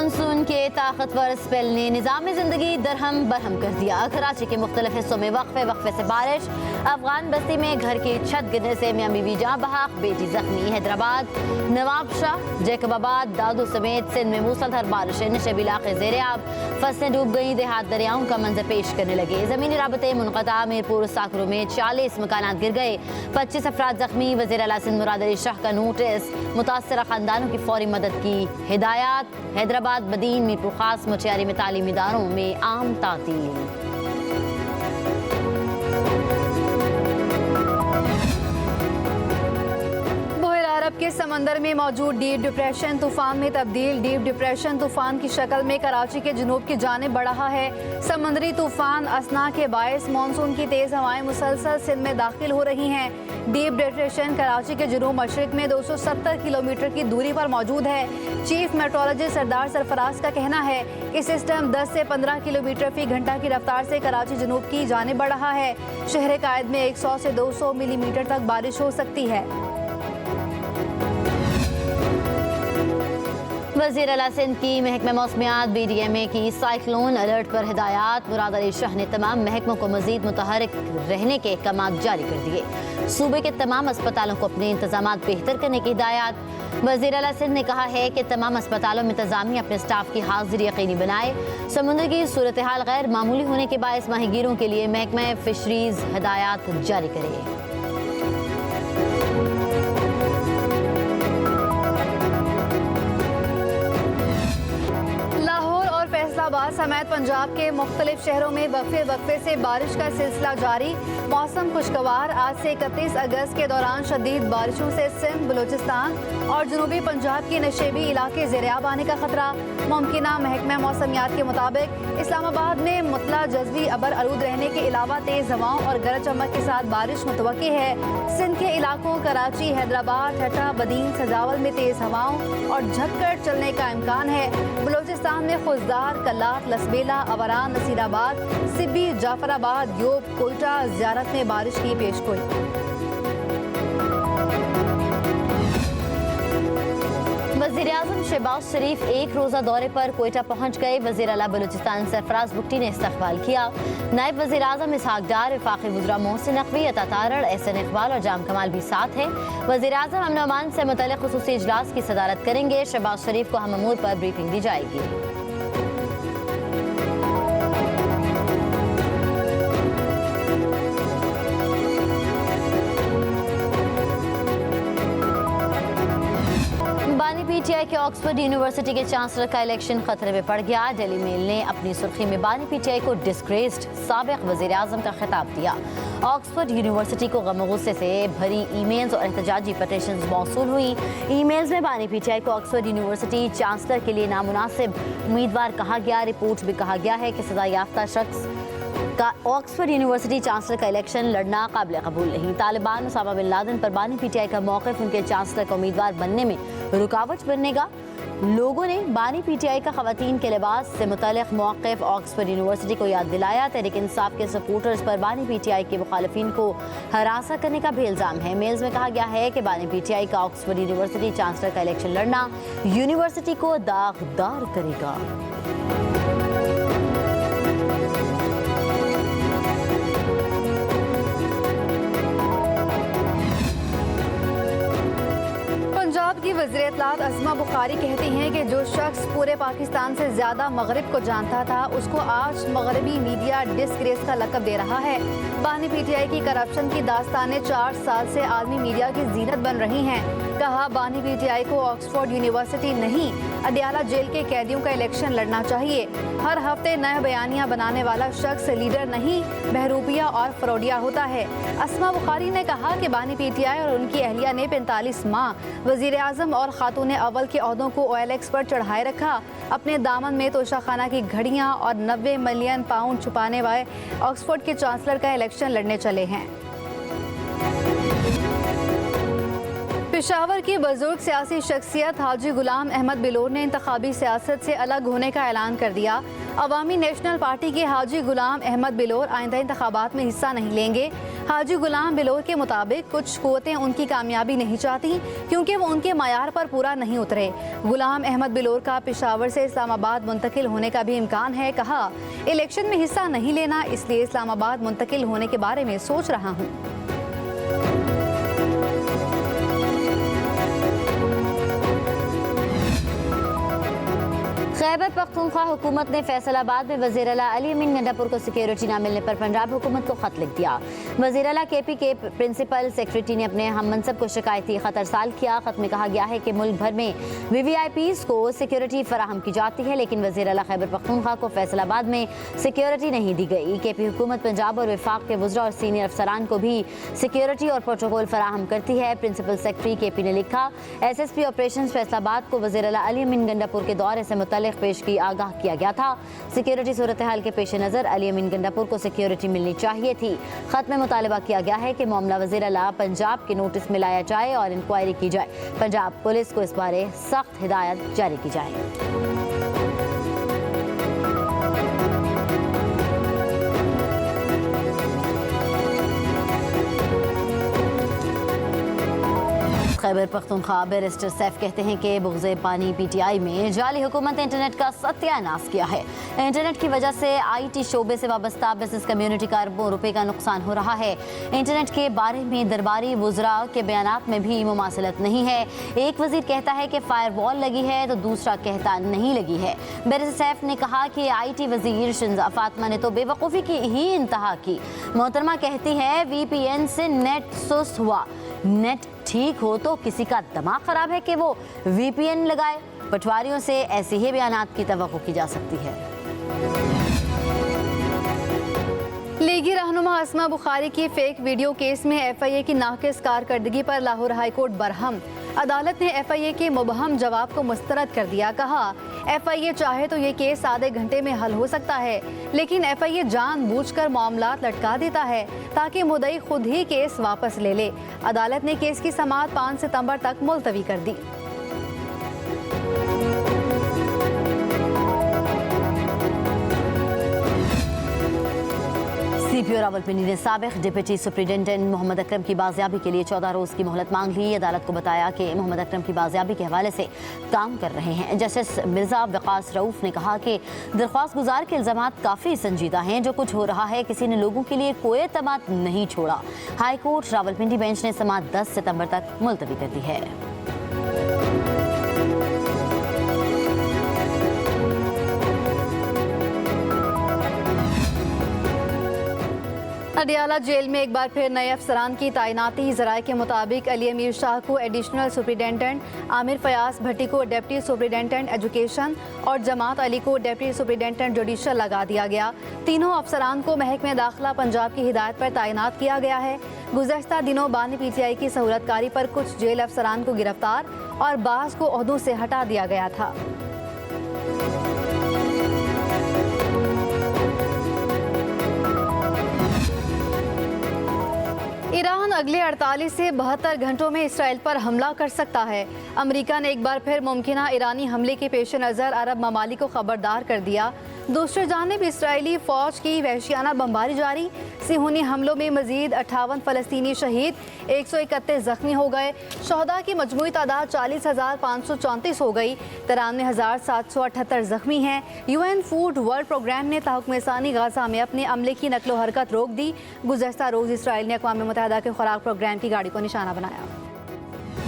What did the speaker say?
Monsoon के ताकतवर spell ने निज़ाम ज़िंदगी दरहम बरहम कर दिया। कराची के मुख्तलिफ हिस्सों में वक्फे से बारिश। अफगान बस्ती में घर की छत गिरने से मियां बीवी जाँ बहक, बेटी जख्मी। हैदराबाद, नवाबशाह, जैकबाबाद, दादू समेत सिंध में मूसलाधार बारिशें। निशब इलाके ज़ेरे आब, फसलें डूब गई, देहात दरियाओं का मंजर पेश करने लगे। ज़मीनी राबते मुनक़ता। मीरपुर साकरों में 40 मकानात गिर गए, 25 अफराद जख्मी। वज़ीर आला सिंध मुराद अली शाह का नोटिस, मुतासरा खानदानों की फौरी मदद की हिदायत। हैदराबाद, बदीन, मीरपुर खास, मुचियारी में तालीमी इदारों में आम तातील। अरब के समंदर में मौजूद डीप डिप्रेशन तूफान में तब्दील। डीप डिप्रेशन तूफान की शक्ल में कराची के जुनूब की जानिब बढ़ रहा है। समंदरी तूफान असना के बायस मानसून की तेज़ हवाएं मुसलसल सिंध में दाखिल हो रही हैं। डीप डिप्रेशन कराची के जुनूब मशरिक में 270 किलोमीटर की दूरी पर मौजूद है। चीफ मेट्रोलॉजिस्ट सरदार सरफराज का कहना है कि सिस्टम 10 से 15 किलोमीटर फी घंटा की रफ्तार से कराची जुनूब की जानिब बढ़ रहा है। शहर कायद में 100 से 200 मिलीमीटर तक बारिश हो सकती है। वज़ीर आला सिंध की महकमा मौसमियात BDMA की साइक्लोन अलर्ट पर हिदायत। मुराद अली शाह ने तमाम महकमों को मजीद मुतहरिक रहने के अहकाम जारी कर दिए। सूबे के तमाम अस्पतालों को अपने इंतजामात बेहतर करने की हिदायत। वज़ीर आला सिंध ने कहा है कि तमाम अस्पतालों में इंतजामिया अपने स्टाफ की हाजिरी यकीनी बनाए। समुद्र की सूरत हाल गैर मामूली होने के बायस माहीगीरों के लिए महकमा फिशरीज हिदायत जारी करे। फैसलाबाद समेत पंजाब के मुख्तलिफ शहरों में वक्फे से बारिश का सिलसिला जारी। मौसम खुशगवार। आज से 31 अगस्त के दौरान शदीद बारिशों से सिंध, बलूचिस्तान और जनूबी पंजाब के नशेबी इलाके ज़ेरे-आब आने का खतरा मुमकिन। महकमा मौसमियात के मुताबिक इस्लामाबाद में मुतला जज़वी अबर आलूद रहने के अलावा तेज़ हवाओं और गरज चमक के साथ बारिश मुतवक्की है। सिंध के इलाकों कराची, हैदराबाद, ठट्टा, बदीन, सजावल में तेज़ हवाओं और झक्कड़ चलने का इम्कान है। बलूचिस्तान में खुजदार, कल्लात, लसबेला, अवरान, नसीराबाद, सिब्बी, जाफराबाद, योब, कोयटा, ज़ियारत में बारिश की पेशगोई। वज़ीर आज़म शहबाज शरीफ एक रोज़ा दौरे पर कोयटा पहुँच गए। वज़ीर आला बलूचिस्तान सरफराज बुगटी ने इस्तकबाल किया। नायब वज़ीर आज़म इसहाक डार, वफाकी वज़रा मोहसिन नकवी, अता तारड़, एहसन इकबाल और जाम कमाल भी साथ हैं। वज़ीर आज़म अमन अमान से मुतल्लिक़ ख़ुसूसी इजलास की सदारत करेंगे। शहबाज शरीफ को अहम अमूर पर ब्रीफिंग दी जाएगी। PTI के ऑक्सफोर्ड यूनिवर्सिटी के चांसलर का इलेक्शन खतरे में पड़ गया। डेली मेल ने अपनी सुर्खी में बानी PTI को डिस्ग्रेस्ड साबिक वज़ीर आज़म का खिताब दिया। ऑक्सफोर्ड यूनिवर्सिटी को गम गुस्से से भरी ईमेल्स और एहतजाजी पटिशन्स मौसूल हुई। ईमेल्स में बानी PTI को ऑक्सफोर्ड यूनिवर्सिटी चांसलर के लिए नामुनासिब उम्मीदवार कहा गया। रिपोर्ट में कहा गया है कि सजा याफ्ता शख्स का ऑक्सफोर्ड यूनिवर्सिटी चांसलर का इलेक्शन लड़ना काबिल कबूल नहीं। तालिबान, उसामा बिन लादेन पर बानी PTI का मौक़िफ़ उनके चांसलर का उम्मीदवार बनने में रुकावट बनेगा। लोगों ने बानी PTI का ख़वातीन के लिबास से मुतल्लिक़ मौक़िफ़ ऑक्सफोर्ड यूनिवर्सिटी को याद दिलाया। तहरीक इंसाफ के सपोर्टर्स पर बानी PTI के मुखालिफिन को हरासा करने का भी इल्ज़ाम है। मेल्स में कहा गया है कि बानी PTI का ऑक्सफोर्ड यूनिवर्सिटी चांसलर का इलेक्शन लड़ना यूनिवर्सिटी को दागदार करेगा। पंजाब की वज़ीर इत्तलात अस्मा बुखारी कहती हैं कि जो शख्स पूरे पाकिस्तान से ज़्यादा मगरिब को जानता था उसको आज मगरबी मीडिया डिस्ग्रेस का लक़ब दे रहा है। बानी PTI की करप्शन की दास्तानें 4 साल से आलमी मीडिया की जीनत बन रही हैं। कहा, बानी PTI को ऑक्सफोर्ड यूनिवर्सिटी नहीं, अडियाला जेल के कैदियों का इलेक्शन लड़ना चाहिए। हर हफ्ते नए बयानियाँ बनाने वाला शख्स लीडर नहीं, बहरूपिया और फ्रॉडिया होता है। अस्मा बुखारी ने कहा कि बानी PTI और उनकी अहलिया ने 45 माह वज़ीर आज़म और खातून अव्वल के ओहदों को OLX पर चढ़ाए रखा। अपने दामन में तोशाखाना की घड़ियाँ और 90 मिलियन पाउंड छुपाने वाले ऑक्सफोर्ड के चांसलर का इलेक्शन लड़ने चले हैं। पेशावर की बुजुर्ग सियासी शख्सियत हाजी गुलाम अहमद बिलोर ने इंतखाबी सियासत से अलग होने का ऐलान कर दिया। अवामी नेशनल पार्टी के हाजी गुलाम अहमद बिलोर आइंदा इंतखाबात में हिस्सा नहीं लेंगे। हाजी गुलाम बिलोर के मुताबिक कुछ कुव्वतें उनकी कामयाबी नहीं चाहती क्योंकि वो उनके मयार पर पूरा नहीं उतरे। गुलाम अहमद बिलोर का पेशावर से इस्लामाबाद मुंतकिल होने का भी इम्कान है। कहा, इलेक्शन में हिस्सा नहीं लेना, इसलिए इस्लामाबाद मुंतकिल होने के बारे में सोच रहा हूँ। खैबर पख्तूनख्वा हुकूमत ने फैसलाबाद में वज़ीर आला अली अमीन गंडापुर को सिक्योरिटी न मिलने पर पंजाब हुकूमत को खत लिख दिया। वज़ीर आला KP के प्रिंसिपल सेक्रेटरी ने अपने हम मनसब को शिकायती खत अरसाल किया। खत में कहा गया है कि मुल्क भर में VVIPs को सिक्योरिटी फराहम की जाती है, लेकिन वज़ीर आला खैबर पख्तूनख्वा को फैसलाबाद में सिक्योरिटी नहीं दी गई। KP हुकूमत पंजाब और वफाक के वज़रा और सीनियर अफसरान को भी सिक्योरिटी और प्रोटोकॉल फराहम करती है। प्रिंसिपल सेक्रेटरी KP ने लिखा, SSP ऑपरेशन फैसलाबाद को वज़ीर आला अली अमीन गंडापुर के दौरे से मुतल्लिक़ पेश की आगाह किया गया था। सिक्योरिटी सूरत हाल के पेश नज़र अली अमीन गंडापुर को सिक्योरिटी मिलनी चाहिए थी। खत में मुतालबा किया गया है कि मामला वज़ीर आला पंजाब के नोटिस में लाया जाए और इंक्वायरी की जाए। पंजाब पुलिस को इस बारे सख्त हिदायत जारी की जाए। खैबर पख्तूनख्वा बैरिस्टर सैफ कहते हैं कि बुग़्ज़े पानी PTI में जाली हुकूमत ने इंटरनेट का सत्यानाश किया है। इंटरनेट की वजह से IT शोबे से वाबस्ता बिजनेस कम्युनिटी का अरबों रुपए का नुकसान हो रहा है। इंटरनेट के बारे में दरबारी वुज़रा के बयानात में भी मुमासलत नहीं है। एक वज़ीर कहता है कि फायरवॉल लगी है तो दूसरा कहता नहीं लगी है। बैरिस्टर सैफ ने कहा कि IT वज़ीर शिंजा फातिमा ने तो बेवकूफ़ी की ही इंतहा की। मोहतरमा कहती है VPN से नेट सुस्त हुआ। नेट ठीक हो तो किसी का दिमाग खराब है कि वो VPN लगाए। पटवारियों से ऐसे ही बयानात की तवक्को की जा सकती है। लीगी रहनुमा अस्मा बुखारी की फेक वीडियो केस में FIA की नाक़िस कारकर्दगी पर लाहौर हाई कोर्ट बरहम। अदालत ने FIA के मुबहम जवाब को मुस्तरद कर दिया। कहा, FIA चाहे तो ये केस आधे घंटे में हल हो सकता है, लेकिन FIA जानबूझकर मामलात लटका देता है ताकि मुद्दई खुद ही केस वापस ले ले। अदालत ने केस की समाअत 5 सितंबर तक मुलतवी कर दी। CPO रावलपिंडी ने साबिक डिप्टी सुप्रिंटेंडेंट मोहम्मद अकरम की बाजियाबी के लिए 14 रोज़ की मोहलत मांग ली। अदालत को बताया कि मोहम्मद अकरम की बाजियाबी के हवाले से काम कर रहे हैं। जस्टिस मिर्जा वकास रऊफ ने कहा कि दरख्वास्त गुजार के इल्ज़ामात काफ़ी संजीदा हैं। जो कुछ हो रहा है किसी ने लोगों के लिए कोई एतमाद नहीं छोड़ा। हाई कोर्ट रावलपिंडी बेंच ने समाअत 10 सितंबर तक मुलतवी कर दी है। अडियाला जेल में एक बार फिर नए अफसरान की तैनाती। ज़राए के मुताबिक अली अमीर शाह को एडिशनल सुप्रिंटेंडेंट, आमिर फयाज भट्टी को डिप्टी सुप्रिंटेंडेंट एजुकेशन और जमात अली को डिप्टी सुप्रिंटेंडेंट जुडिशल लगा दिया गया। तीनों अफसरान को महकमे दाखिला पंजाब की हिदायत पर तैनात किया गया है। गुज़श्ता दिनों बानी PTI की सहूलतकारी पर कुछ जेल अफसरान को गिरफ्तार और बाज़ को ओहदों से हटा दिया गया था। ईरान अगले 48 से 72 घंटों में इसराइल पर हमला कर सकता है। अमेरिका ने एक बार फिर मुमकिना ईरानी हमले के पेश नज़र अरब ममालिक को खबरदार कर दिया। दूसरी जानिब इसराइली फ़ौज की वहशियाना बमबारी जारी। सिहूनी हमलों में मजीद 58 फ़लस्तीनी शहीद, 131 ज़ख्मी हो गए। शहदा की मजमूई तादाद 40,534 हो गई। 93,778 ज़ख्मी हैं। UN फूड वर्ल्ड प्रोग्राम ने ताहुक्म-ए-सानी गाज़ा में अपने अमले की नकलो हरकत रोक दी। गुज़श्ता रोज़ इसराइल ने अक़वाम मुत्तहिदा के खुराक प्रोग्राम की गाड़ी को निशाना बनाया।